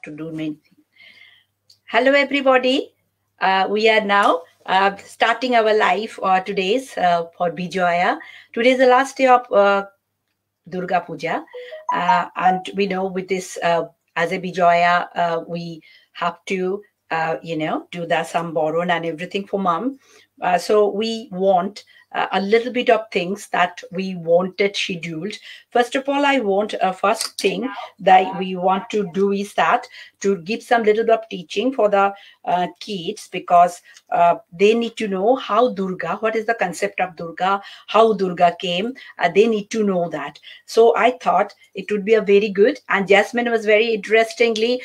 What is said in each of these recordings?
to do many things. Hello, everybody. We are now starting our live today's for bijoya. Today is the last day of Durga Puja, and we know with this as a bijoya, we have to do the some borrowed and everything for mom. So we want a little bit of things that we wanted scheduled. First of all, I want first thing that we want to do is that to give some little bit of teaching for the kids, because they need to know how Durga, what is the concept of Durga, how Durga came. They need to know that. So I thought it would be a very good, and Jasmine was very interestingly,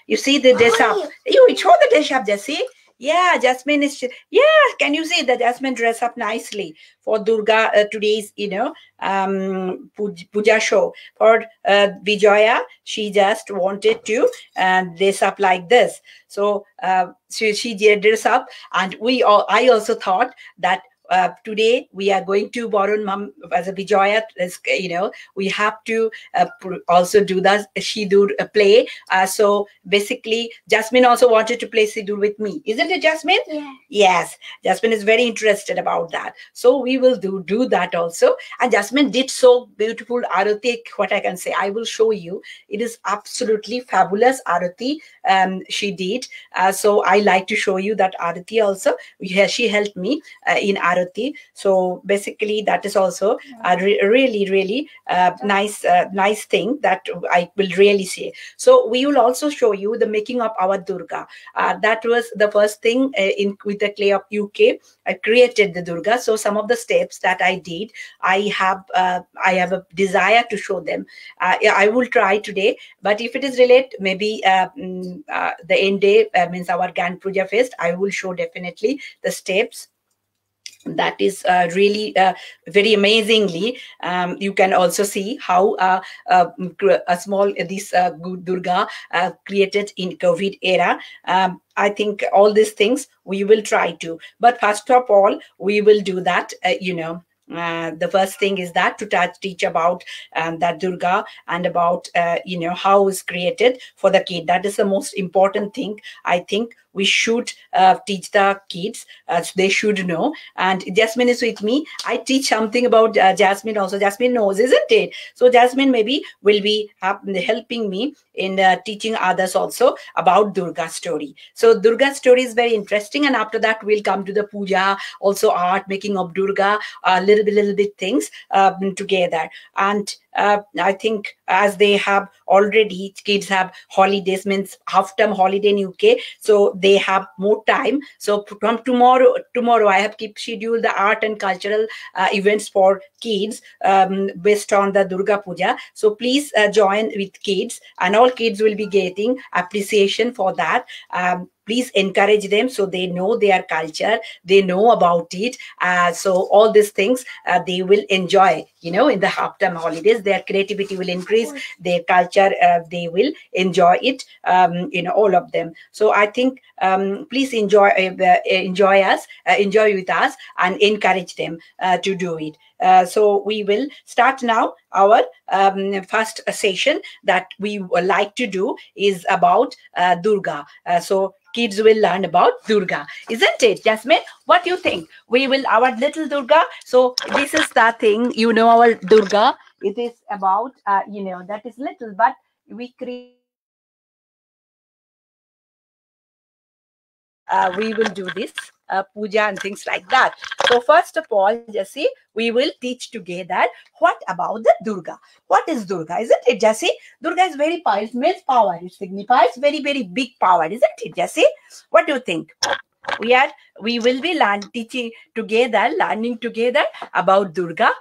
you see the dress up. You show the dress up, Jessie. Yeah, Jasmine is. Yeah, can you see that Jasmine dress up nicely for Durga today's, puja show for Bijoya. She just wanted to dress up like this. So she did dress up, and I also thought that today we are going to borrow mom as a bijoya. We have to also do the Shidur play. So basically, Jasmine also wanted to play Shidur with me, isn't it, Jasmine? Yeah. Yes, Jasmine is very interested about that. So we will do that also. And Jasmine did so beautiful arati. What I can say, I will show you. It is absolutely fabulous arati. She did. So I like to show you that arati also. She helped me in arati. So basically, that is also a really nice thing that I will really say. So we will also show you the making of our Durga. That was the first thing in with the clay of UK. I created the Durga. So some of the steps that I did, I have a desire to show them. I will try today, but if it is related, maybe the end day means our Gan Puja fest, I will show definitely the steps. That is really very amazingly. You can also see how a small this Durga created in COVID era. I think all these things we will try to, but first of all we will do that. The first thing is that to teach about that Durga and about how it's created for the kid. That is the most important thing. I think we should teach the kids. They should know. And Jasmine is with me. I teach something about Jasmine also. Jasmine knows, isn't it? So Jasmine maybe will be helping me in teaching others also about Durga story. So Durga story is very interesting. And after that, we'll come to the puja, also art, making of Durga, little bit things together. And I think as they have already, kids have holidays, means half term holiday in UK, so they have more time. So from tomorrow I have keep schedule the art and cultural events for kids based on the Durga Puja. So please join with kids, and all kids will be getting appreciation for that. Please encourage them so they know their culture, they know about it. So all these things they will enjoy, in the half term holidays. Their creativity will increase, their culture, they will enjoy it, all of them. So I think please enjoy with us and encourage them to do it. So we will start now our first session that we would like to do is about Durga. So kids will learn about Durga, isn't it, Jasmine? What do you think? We will, our little Durga. So this is the thing, our Durga. It is about, that is little, but we create. We will do this puja and things like that. So first of all, Jesse, we will teach together what about the Durga. What is Durga, isn't it, Jesse? Durga is very power. It means power. It signifies very big power, isn't it, Jesse? What do you think? We will be learning together about Durga.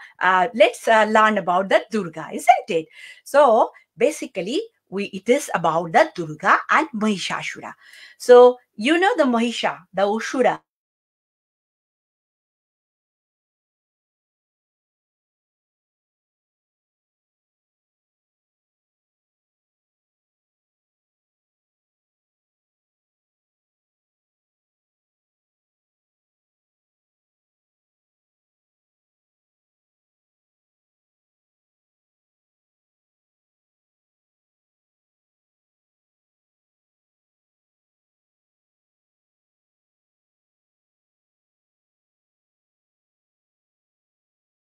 Let's learn about the Durga, isn't it? So basically, it is about the Durga and Mahishasura. So the Mahisha, the Ushura.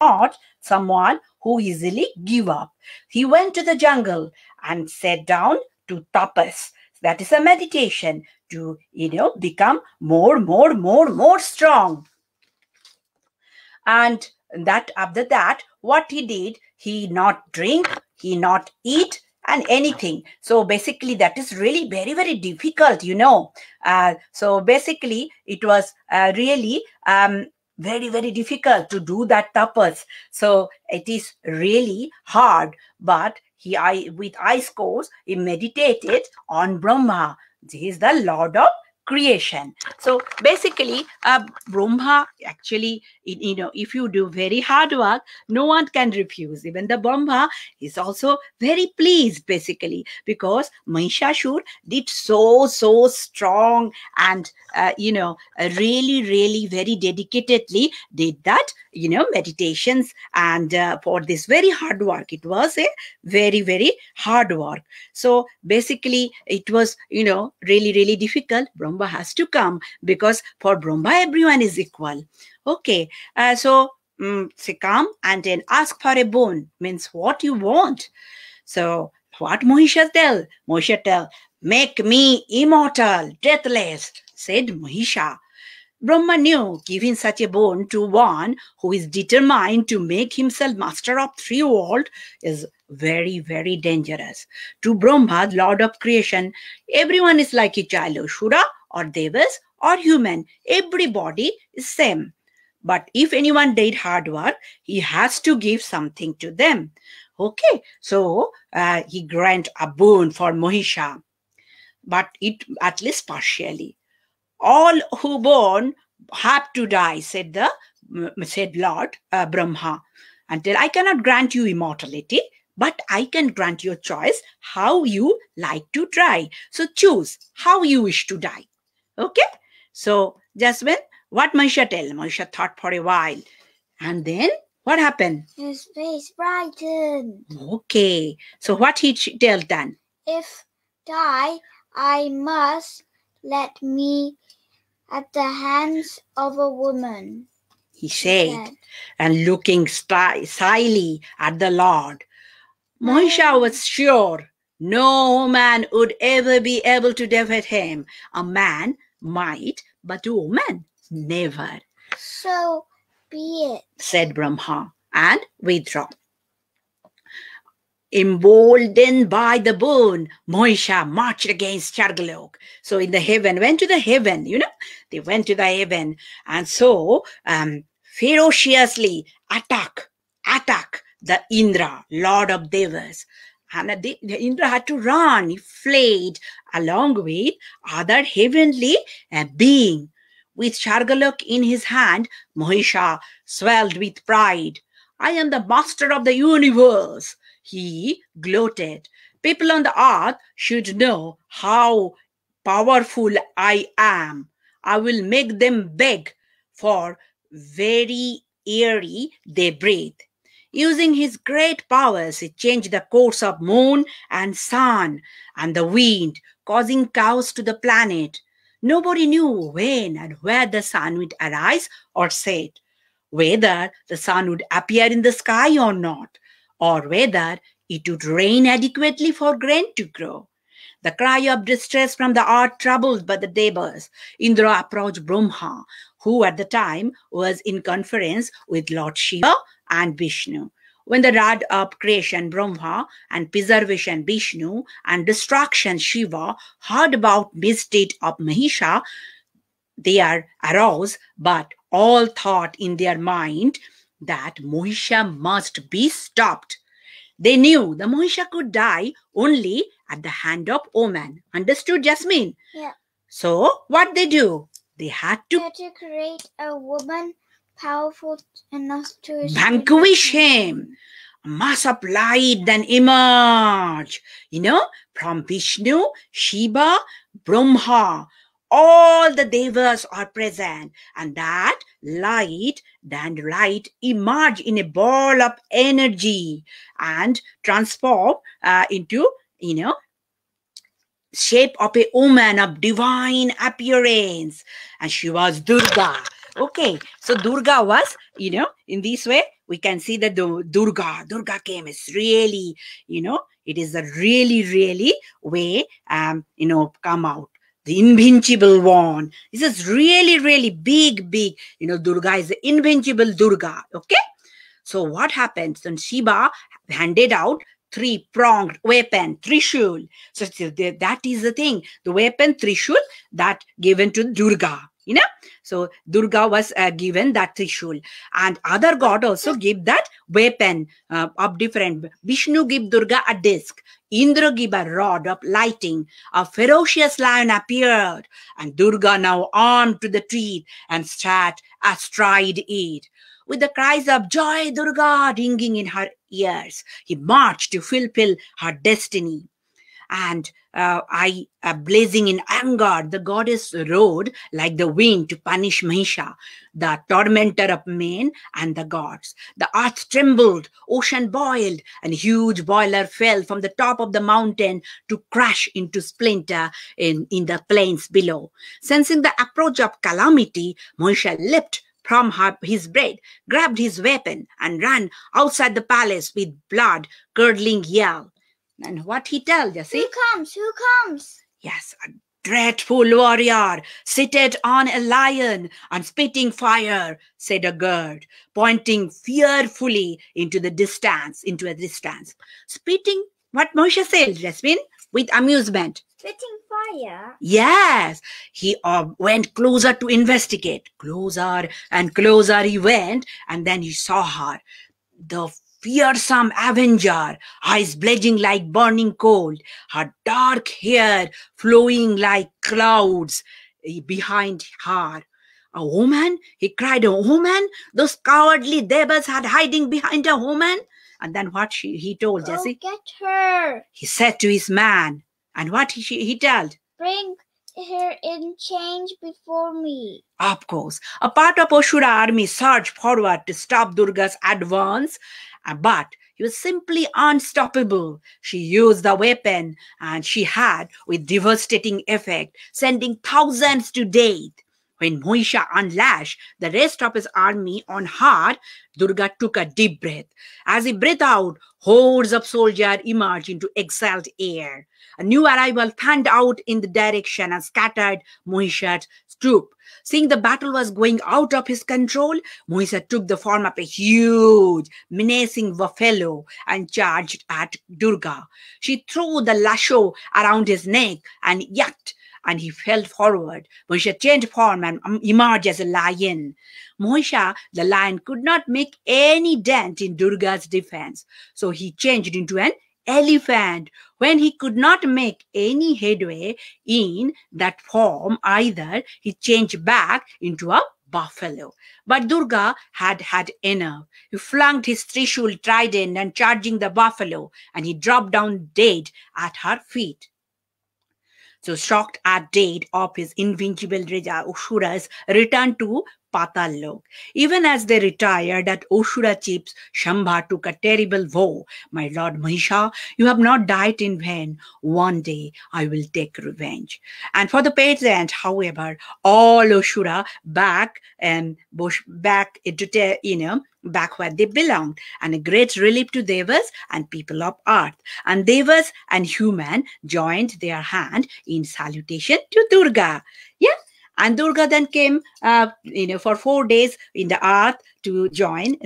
not someone who easily give up. He went to the jungle and sat down to tapas. That is a meditation to, become more strong. And that after that, what he did, he not drink, he not eat and anything. So basically that is really very difficult. So basically it was really very difficult to do that tapas. So it is really hard, but with eyes closed, he meditated on Brahma. He is the Lord of creation. So basically Brahma actually, if you do very hard work, no one can refuse. Even the Brahma is also very pleased basically, because Mahishasur did so strong and really very dedicatedly did that meditations, and for this very hard work, it was a very hard work. So basically it was really difficult. Brahma has to come, because for Brahma everyone is equal. Okay, so say come and then ask for a boon, means what you want. So what Mahisha tell? Mahisha tell, make me immortal, deathless, said Mahisha. Brahma knew giving such a boon to one who is determined to make himself master of three worlds is very dangerous. To Brahma, Lord of creation, everyone is like a child, Shura or Devas or human. Everybody is same. But if anyone did hard work, he has to give something to them. Okay, so he grant a boon for Mahisha, but it at least partially. All who born have to die, said Lord Brahma. Until I cannot grant you immortality, but I can grant you a choice how you like to die. So choose how you wish to die. Okay? So Jasmine, what Mahisha tell? Mahisha thought for a while. And then what happened? His face brightened. Okay. So what he tell then? If die, I must let me at the hands of a woman, he said, and looking slyly at the Lord. Mahisha was sure no man would ever be able to defeat him. A man might, but a woman never. So be it, said Brahma, and withdraw. Emboldened by the boon, Mahisha marched against Chargalok. So in the heaven, went to the heaven, they went to the heaven, and so ferociously attack the Indra, Lord of Devas. And the Indra had to run. He fled along with other heavenly being. With Chargalok in his hand, Mahisha swelled with pride. I am the master of the universe, he gloated. People on the earth should know how powerful I am. I will make them beg for very air they breathe. Using his great powers, he changed the course of moon and sun and the wind, causing chaos to the planet. Nobody knew when and where the sun would arise or set, whether the sun would appear in the sky or not, or whether it would rain adequately for grain to grow. The cry of distress from the earth troubled by the Devas. Indra approached Brahma, who at the time was in conference with Lord Shiva and Vishnu. When the wrath of creation Brahma and preservation Vishnu and destruction Shiva heard about misdeed of Mahisha, they are aroused, but all thought in their mind that Mahisha must be stopped. They knew the Mahisha could die only at the hand of woman. Understood, Jasmine? Yeah. So what they do? They had to create a woman powerful enough to vanquish him. A mass of light then emerged, from Vishnu, Shiva, Brahma. All the devas are present, and that light emerged in a ball of energy and transformed into, shape of a woman of divine appearance, and she was Durga. Okay, so Durga was, in this way, we can see that the Durga came. It's really, it is a really way, come out. The invincible one. This is really big. Durga is the invincible Durga. Okay. So what happens when Shiva handed out three-pronged weapon, Trishul. So that is the thing. The weapon Trishul that given to Durga. So Durga was given that Trishul, and other god also give that weapon of different. Vishnu give Durga a disc. Indra give a rod of lighting. A ferocious lion appeared, and Durga now armed to the teeth and sat astride it. With the cries of joy, Durga ringing in her ears, he marched to fulfill her destiny. And blazing in anger, the goddess rode like the wind to punish Mahisha, the tormentor of men and the gods. The earth trembled, ocean boiled, and a huge boiler fell from the top of the mountain to crash into splinter in the plains below. Sensing the approach of calamity, Mahisha leapt from his bed, grabbed his weapon, and ran outside the palace with blood-curdling yell. And what he tells, Jesse? Who comes? Yes, a dreadful warrior, seated on a lion and spitting fire, said a guard, pointing fearfully into a distance. Spitting, what Moshe said, Jasmine, with amusement. Spitting fire? Yes, he went closer to investigate. Closer and closer he went, and then he saw her. The fearsome avenger, eyes blazing like burning coal, her dark hair flowing like clouds behind her. A woman? He cried, a woman? Those cowardly devils had hiding behind a woman? And then what he told, Jesse? Get her. He said to his man. And what he told? Bring her in chains before me. Of course, a part of Ashura army surged forward to stop Durga's advance, but he was simply unstoppable. She used the weapon, and she had with devastating effect, sending thousands to death. When Mahisha unlashed the rest of his army on her, Durga took a deep breath. As he breathed out, hordes of soldiers emerged into exhaled air. A new arrival fanned out in the direction and scattered Mahisha's troop. Seeing the battle was going out of his control, Mahisha took the form of a huge, menacing buffalo and charged at Durga. She threw the lasso around his neck and yacked, and he fell forward. Mahisha changed form and emerged as a lion. Mahisha, the lion, could not make any dent in Durga's defense, so he changed into an elephant. When he could not make any headway in that form either, he changed back into a buffalo. But Durga had enough. He flung his Trishul trident and charging the buffalo, and he dropped down dead at her feet. So shocked at death of his invincible Raja, Asuras returned to Patal-lok. Even as they retired, at Asura chiefs, Shambha took a terrible vow. My lord Mahisha, you have not died in vain. One day I will take revenge. And for the peasant, however, all Asura back where they belonged, and a great relief to Devas and people of earth. And Devas and human joined their hand in salutation to Durga. Yeah. And Durga then came, for 4 days in the earth to join,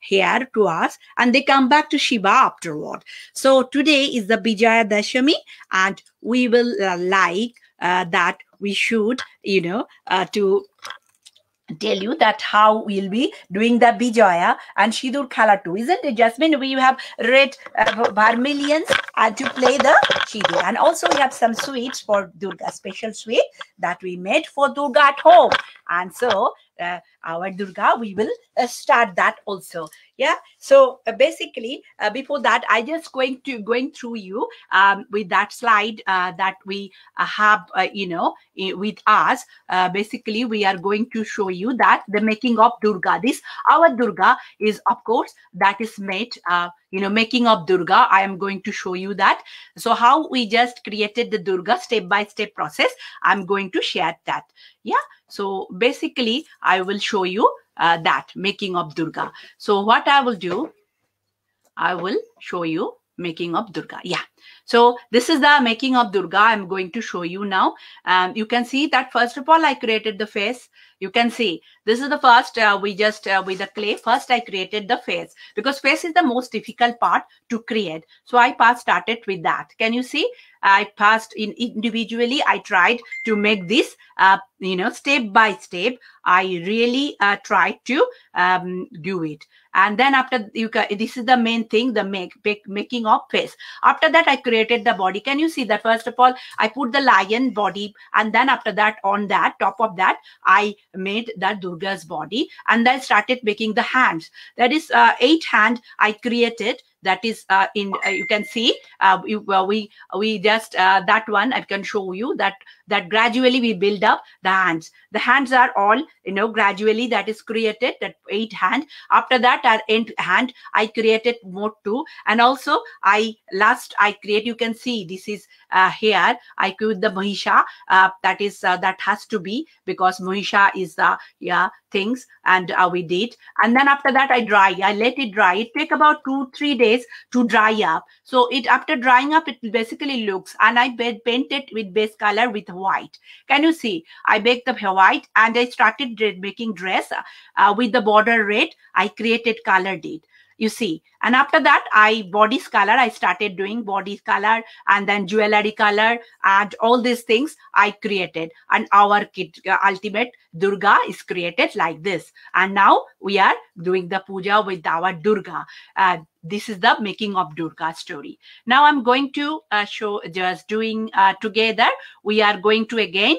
here to us. And they come back to Shiva afterward. So today is the Bijoya Dashami, and we will that we should, to tell you that how we'll be doing the Bijoya and Shidur Khala too. Isn't it, Jasmine? We have red vermilions to play the Shidur. And also we have some sweets for Durga, special sweet that we made for Durga at home. And so our Durga, we will start that also. Yeah. So basically, before that, I just going through you with that slide that we have, with us. Basically, we are going to show you that the making of Durga. Our Durga is, of course, that is made, making of Durga. I am going to show you that. So how we just created the Durga step-by-step process, I'm going to share that. Yeah. So basically, I will show you that making of Durga. So what I will do, I will show you making of Durga. Yeah. So this is the making of Durga. I'm going to show you now. You can see that first of all, I created the face. You can see this is the first, we just with the clay, first I created the face, because face is the most difficult part to create. So I started with that. Can you see? I passed in individually. I tried to make this, step by step. I really tried to do it. And then after this is the main thing, the making of face. After that, I created the body. Can you see that? First of all, I put the lion body, and then after that, on that top of that, I made that Durga's body, and then started making the hands. That is 8 hand I created. That is you can see we just that one I can show you that gradually we build up the hands. The hands are all gradually that is created, that 8 hand. After that, our end hand I created more 2, and also I create, you can see this is here I create the Mahisha, that is that has to be, because Mahisha is the things, and we did. And then after that, I let it dry. It take about 2-3 days to dry up. So it after drying up, it basically looks, and I paint it with base color with white. Can you see? I baked the white, and I started making dress with the border red. I created colored it. You see, and after that, body's color, I started doing body color, and then jewelry color, and all these things I created. And our ultimate Durga is created like this. And now we are doing the puja with our Durga. This is the making of Durga story. Now I'm going to show just doing together. We are going to again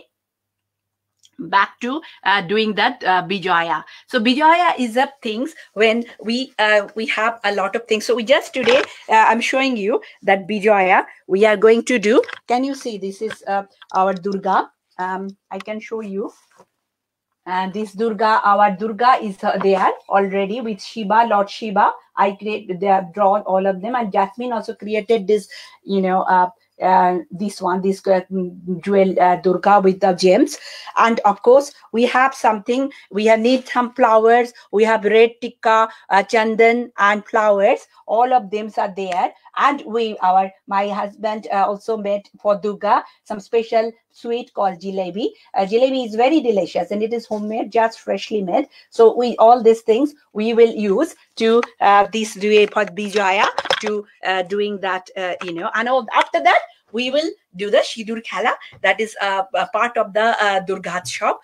back to doing that bijoya. So bijoya is a things when we have a lot of things. So we just today I'm showing you that bijoya we are going to do. Can you see? This is our Durga. I can show you. And this Durga, our Durga is there already with Shiva, Lord Shiva. I drawn all of them, and Jasmine also created this, this one, this jewel Durga with the gems. And of course, we have something. We need some flowers. We have red tikka, chandan, and flowers. All of them are there. And my husband also made for Durga some special sweet called jalebi. Jalebi is very delicious, and it is homemade, just freshly made. So all these things we will use to this bijoya to doing that, and after that we will do the Shidur Khala. That is a part of the Durga's shop.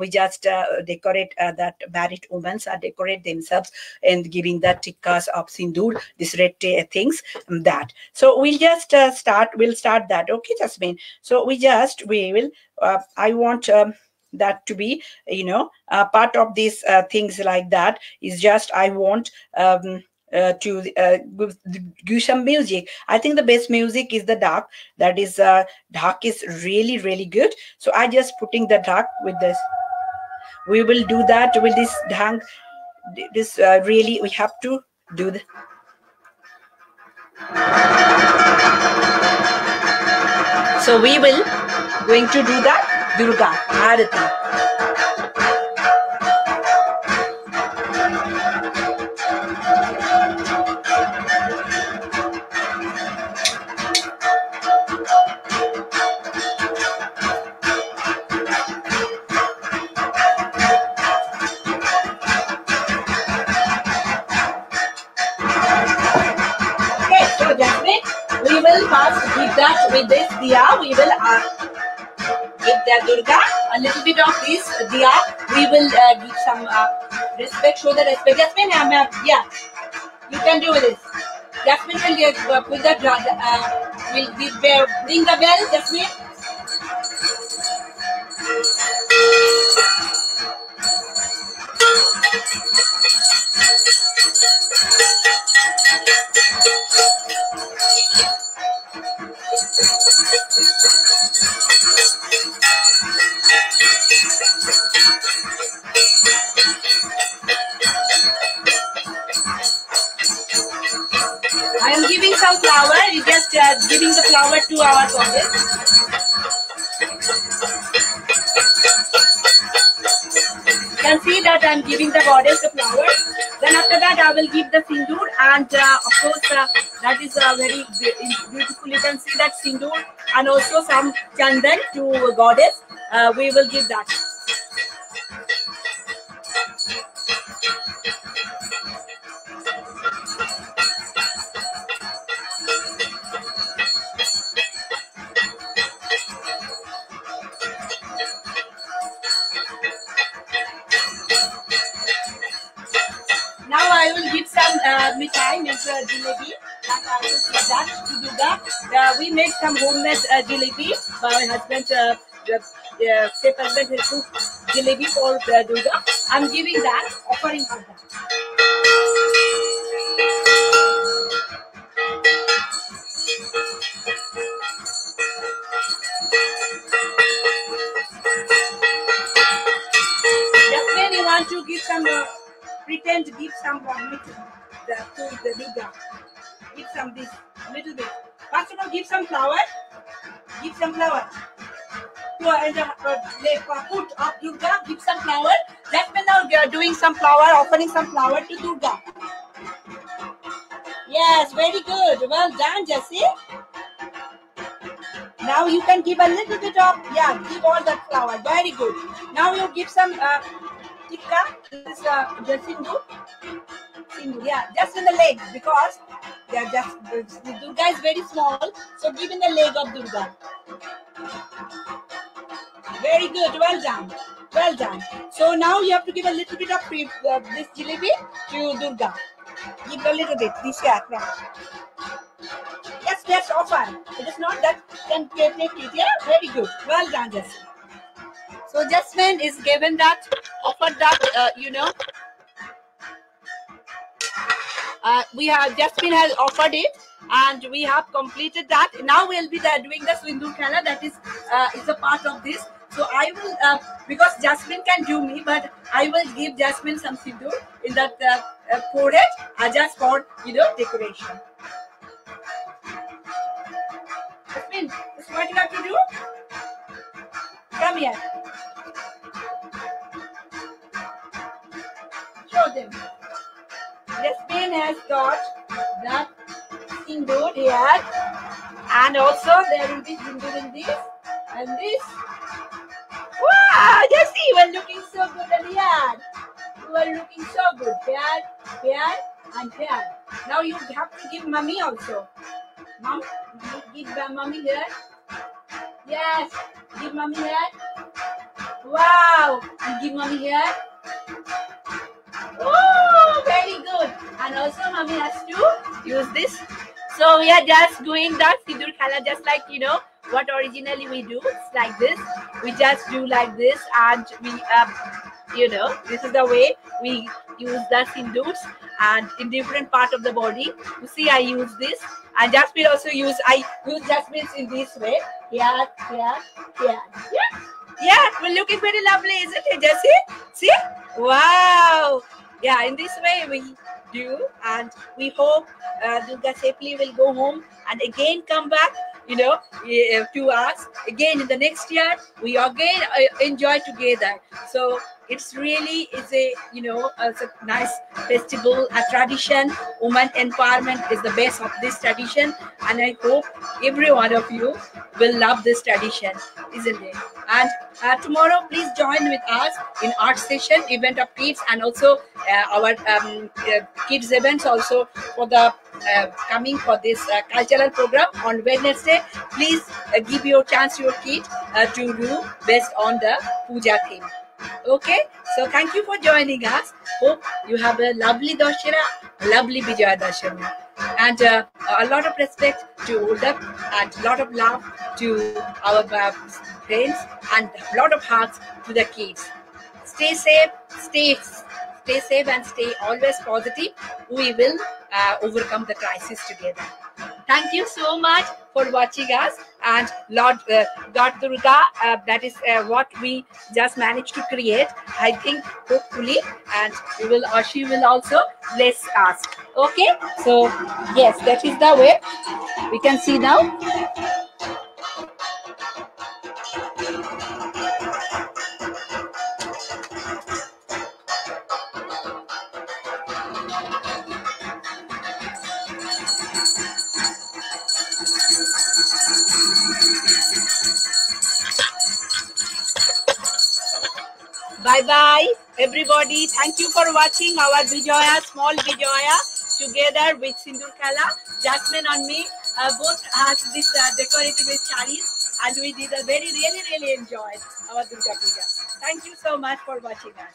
We just decorate that married women decorate themselves and giving the tikkas of sindoor, this red things, that. So we'll just we'll start that. Okay, Jasmine. So we will, I want that to be, part of these things like that is just, I want to give some music. I think the best music is the dark. That is dark is really, really good. So I just putting the dark with this. We will do that with this dark. This really we have to do the. So we will going to do that Durga Arati. With this diya, we will give the Durga a little bit of this diya. We will give some respect, show the respect. Jasmine, yeah, you can do this. Jasmine will put the will ring the bell. Jasmine. I am giving some flower. We just giving the flower to our goddess. that, I'm giving the goddess the flower. Then after that, I will give the sindoor, and of course, that is very beautiful. You can see that sindoor, and also some chandan to goddess. We will give that. Now I will give some mithai, means jalebi. That I will give that to Durga. We make some homemade jalebi. My husband, step husband, has cooked jalebi for Durga. I'm giving that, offering her that. Just when you want to give some, pretend to give some to the Durga. Give some this, a little bit. First of all, give some flour. Give some flour. Put up Durga, give some flour. Just when now we are doing some flour, offering some flour to Durga. Yes, very good. Well done, Jessie. Now you can give a little bit of, give all that flour. Very good. Now you give some tikka. This is the sindoor. Just in the leg, because the Durga is very small. So give in the leg of Durga. Very good. Well done. Well done. So now you have to give a little bit of this jalebi to Durga. Give a little bit. This here. Yes, offer. It is not that can take it. Yeah, very good. Well done, Jasmine. So Jasmine is given that, offered that, we have Jasmine has offered it, and we have completed that. Now we'll be doing the sindoor khela. That is a part of this. So I will, because Jasmine can do me, but I will give Jasmine some sindoor in that forehead, just for decoration. Jasmine, this is what you have to do. Come here. Show them. Jasmine has got that sindoor here, and also there will be sindoor in this and this. Wow, Jessie, you are looking so good at here. You are looking so good. Here, and here. Now you have to give mommy also. Mom, give mommy here. Yes, give mommy here. Wow, and give mommy here. Oh, very good. And also mommy has to use this. So we are just doing that sindoor khala, just like what originally we do. It's like this. We just do like this, and we this is the way we use the sindoors, and in different part of the body. You see, I use this, and Jasmine also I use Jasmine's in this way. Here. Yeah, we're looking very lovely, isn't it, Jessie? See? Wow. Yeah, in this way we do, and we hope Durga safely will go home and again come back, to us again in the next year. We again enjoy together. So it's really a it's a nice festival, a tradition. Women empowerment is the base of this tradition, and I hope every one of you will love this tradition, isn't it? And tomorrow, please join with us in art session, event of kids, and also our kids events also for the coming for this cultural program on Wednesday. Please give your chance to your kid to do based on the puja theme. Okay, so thank you for joining us. Hope you have a lovely Dashera, lovely Bijoya Dashami, and a lot of respect to older, and a lot of love to our friends, and a lot of hugs to the kids. Stay safe, stay safe, and stay always positive. We will overcome the crisis together. Thank you so much for watching us, and Lord God Durga, that is what we just managed to create, I think, hopefully, and she will also bless us. Okay, so yes, that is the way we can see now. Bye-bye, everybody. Thank you for watching our bijoya, small bijoya, together with Sindur Khala. Jasmine and me both has this decorated with sarees, and we did a really enjoyed our Durga Puja. Thank you so much for watching us.